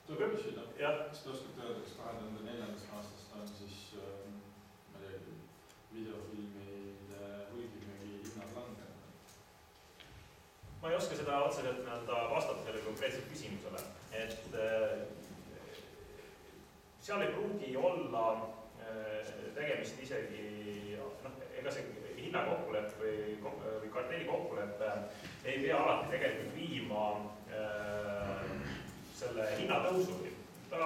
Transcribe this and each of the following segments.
Tuleb küsida. Kas te oskate öelda, kas 2004. aastast on siis videofilmide hulgimüügi hinnad langenud? Ma ei oska seda otseselt vastata selle konkreetselt küsimusele, et seal ei pruugi olla tegemist isegi, ega see hinnakokkuleppe või kartelli kokkuleppe ei pea alati tegelikult viima selle hinnatõusuni. Ta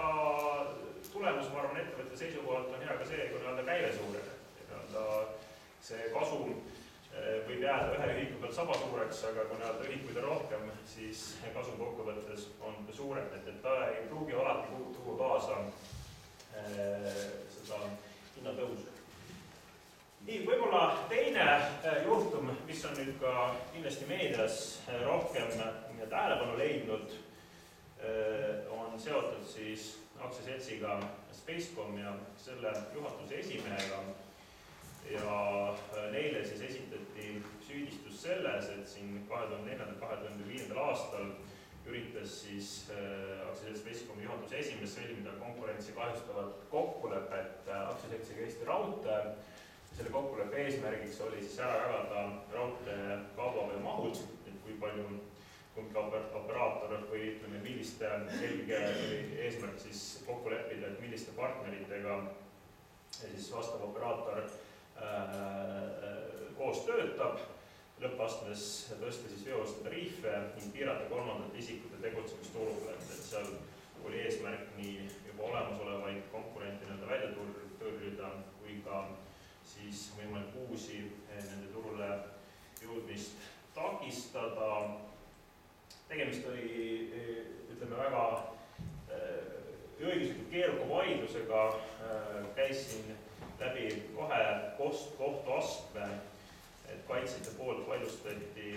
tulemus, ma arvan, ettevõtte seisukohalt on hea ka see, kui käive suureneb. See kasum võib jääda ühe ühiku pealt sama suureks, aga kui ühikuid on rohkem, siis kasum kokkuvõttes on suurem, et ta ei pruugi alati tuua kaasa seda hinnatõusu. Nii, võib-olla teine juhtum, mis on nüüd ka kindlasti meedias rohkem tähelepanu leidnud, on seotud siis aktsiaseltsiga Spacecom ja selle juhatuse esimehega. Ja neile siis esitati süüdistus selles, et siin 2004-2005 aastal üritas siis aktsiaseltsi Spacecomi juhatuse esimees sõlmida konkurentsi kahjustavat kokkulepet aktsiaseltsiga Eesti Raudtee. Selle kokkuleppe eesmärgiks oli siis ära jagada raudtee kaubaveo mahud, et kui palju kumbki operaator või ütleme, milliste selge eesmärk siis kokku leppida, et milliste partneritega siis vastav operaator koos töötab, lõppastmes tõsta siis veoste tariife ning piirata kolmandate isikute tegutsemisturule, et seal oli eesmärk nii juba olemasolevaid konkurente välja tõrjuda, kui ka siis võimalik uusi nende turule jõudmist takistada. Tegemist oli, ütleme, väga õiguslikult keeruka vaidlusega, käisin läbi kohe kohtuastme, et kaitsjate poolt vaidlustati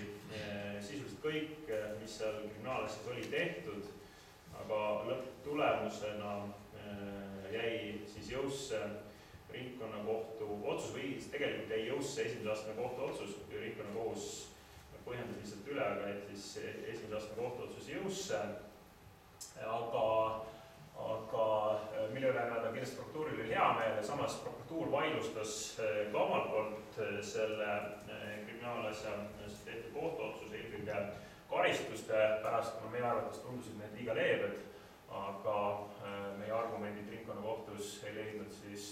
sisuliselt kõik, mis seal kriminaalasjas oli tehtud, aga lõpptulemusena jäi siis jõusse ringkonnakohtu otsus või tegelikult jäi jõusse esimese astme kohtu otsus, ringkonnakohus põhjendas lihtsalt üle, aga et siis esimese astme kohtu otsus jõusse, aga mille üle kindlasti prokuratuuril oli hea meel ja samas prokuratuur vaidlustas ka omalt poolt selle kriminaalasja tehtud kohtuotsuse eelkõige karistuste pärast, kuna meie arvates tundusid need liiga leebed, aga meie argumendid ringkonnakohtus ei leidnud siis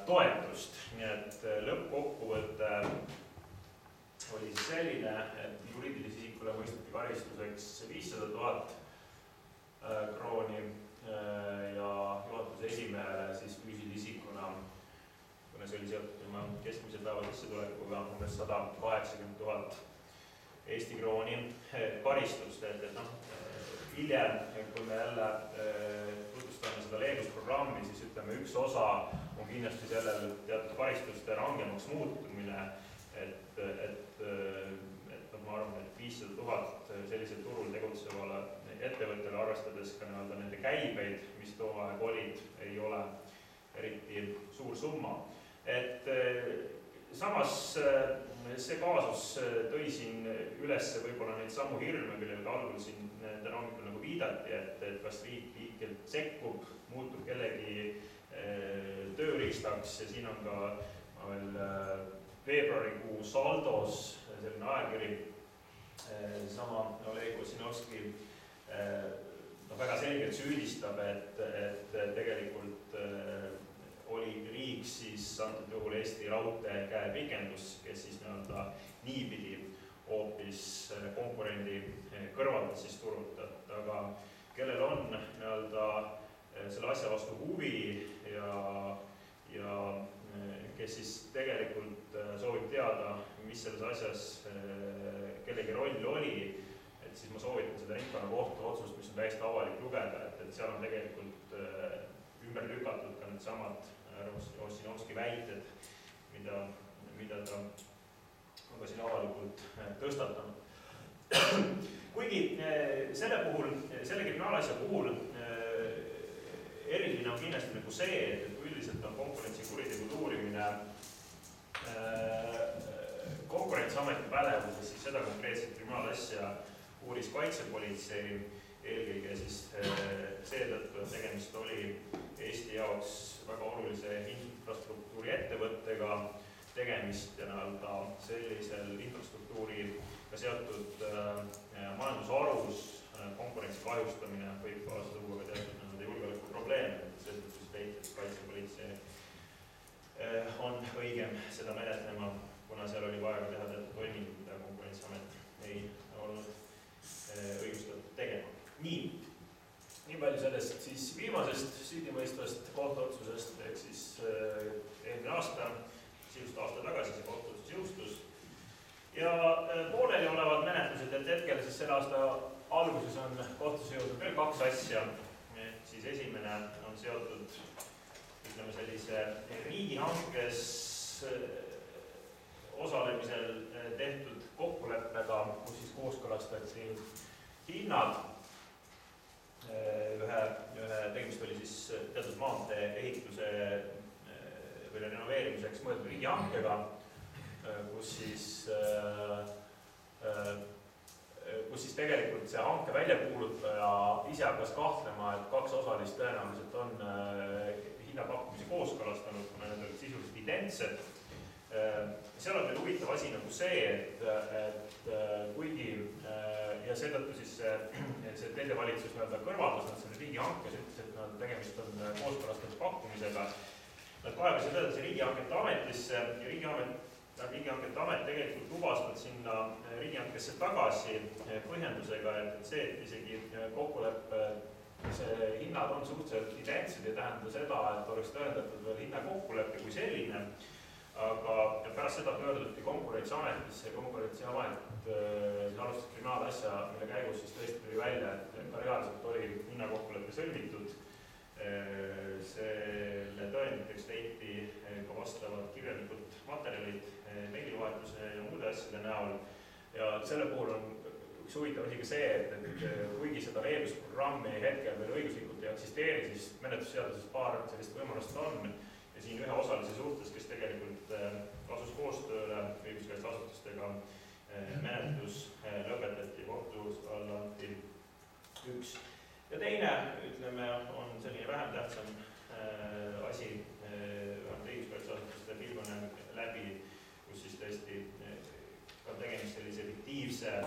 toetust. Nii et lõppkokkuvõte oli siis selline, et juriidilise isikule mõisteti karistuseks 500 000 krooni ja juhatuse esimehele siis füüsilise isikuna, kuna see oli seotud tema keskmise päeva sissetulekuga umbes 180 000 Eesti krooni karistust. Hiljem, kui me jälle tutvustame seda leebusprogrammi, siis ütleme, üks osa on kindlasti sellel teatud karistuste rangemaks muutumine, et ma arvan, et 500 000 sellisel turul tegutsevale ettevõttele arvestades ka nende käibeid, mis too aeg olid, ei ole eriti suur summa. Et samas see kaasus tõi siin üles võib-olla neid samu hirme, millele algul siin täna hommikul nagu viidati, et kas riik liikelt sekkub, muutub kellegi tööriistaks ja siin on ka veel veebruarikuu saldos selline ajakiri, sama Oleg Ossinovski väga selgelt süüdistab, et tegelikult oli riik siis antud juhul Eesti Raudtee käepikendus, kes siis niipidi hoopis konkurendi kõrvalt siis turutat, aga kellel on selle asja vastu huvi ja kes siis tegelikult soovib teada, mis selles asjas kellegi roll oli, et siis ma soovitan seda ringkonnakohtu otsust, mis on täiesti avalik lugeda, et seal on tegelikult ümber lükatud ka need samad Ossinovski väited, mida ta on ka siin avalikult tõstatanud. Kuigi selle kriminaalasja puhul eriline on kindlasti nagu see, et üldiselt on konkurentsikuritegude uurimine Konkurentsiameti pädevuses, siis seda konkreetset kriminaalasja uuris kaitsepolitsei, eelkõige siis seetõttu, et tegemist oli Eesti jaoks väga olulise infrastruktuuri ettevõttega, tegemist ja sellisel infrastruktuuriga seotud majandusharus konkurentsi kahjustamine võib kaasa tuua ka teatud julgeolekuprobleeme, seetõttu siis leiti, et kaitsepolitsei on õigem seda menetlema, kuna seal oli vaja teha teatud toimingud, mida Konkurentsiamet ei olnud õigustatud tegema. Nii palju sellest siis viimasest süüdimõistvast kohtuotsusest, ehk siis eelmine aasta, sisuliselt aasta tagasi see kohtuotsus jõustus. Ja pooleli olevad menetlused, et hetkel siis selle aasta alguses on kohtusse jõudnud veel 2 asja. Siis esimene on seotud sellise riigihankes osalemisel tehtud kokkuleppega, kus siis kooskõlastati hinnad. Tegemist oli siis teatud maantee ehituse või renoveerimiseks mõeldud riigihankega, kus siis tegelikult see hanke väljakuulutaja ise hakkas kahtlema, et 2 osalist tõenäoliselt on hinnapakkumisi kooskõlastanud, kuna need olid sisuliselt identsed. Seal on veel huvitav asi nagu see, et kuigi ja seetõttu siis see teine valitsus kõrvaldas nad selle riigihankes, ütles, et tegemist on kooskõlastatud pakkumisega. Nad kaebasid edasi riigihangete ametisse ja riigihangete amet tegelikult lubas nad sinna riigihankesse tagasi põhjendusega, et see, et isegi kokkuleppe see hinnad on suhteliselt identsed ja tähendab seda, et oleks tõendatud veel hinnakokkuleppe kui selline. Aga pärast seda pöörduti Konkurentsiametisse ja Konkurentsiamet alustas kriminaalasja, mille käigus siis tõesti tuli välja, et ka reaalselt oli hinnakokkuleppe sõlmitud. Selle tõenditeks leiti ka vastavad kirjalikud materjalid meilivahetuse ja muude asjade näol. Ja selle puhul on üks huvitav asi ka see, et kuigi seda veebisprogrammi hetkel veel õiguslikult ei eksisteeri, siis menetlusseaduses paar sellist võimalust on. Ja siin ühe osalise suhtes, kes tegelikult kasus koostööle õiguskaitseasutustega menetlus lõpetati, kohtu alla anti 1. Ja teine, ütleme, on selline vähem tähtsam asi, õiguskaitseasutuste pilgune läbi, kus siis tõesti on tegemist sellise fiktiivse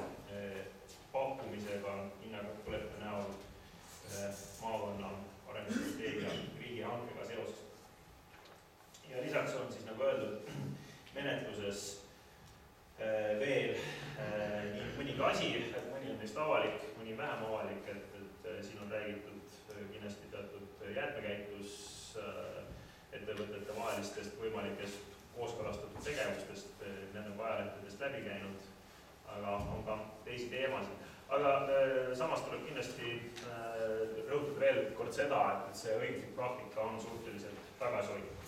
pakkumisega hinnakokkuleppe näol maakonna arendusstrateegia riigihankega seoses. Ja lisaks on siis nagu öeldud menetluses veel nii mõnigi asi, et mõni on neist avalik, mõni vähem avalik, et siin on räägitud kindlasti teatud jäätmekäitlus ettevõtete vahelistest võimalikest kooskõlastatud tegevustest, need on ajalehtedest läbi käinud, aga on ka teisi teemasid. Aga samas tuleb kindlasti rõhutada veel kord seda, et see õiguslik praktika on suhteliselt tagasihoidlik.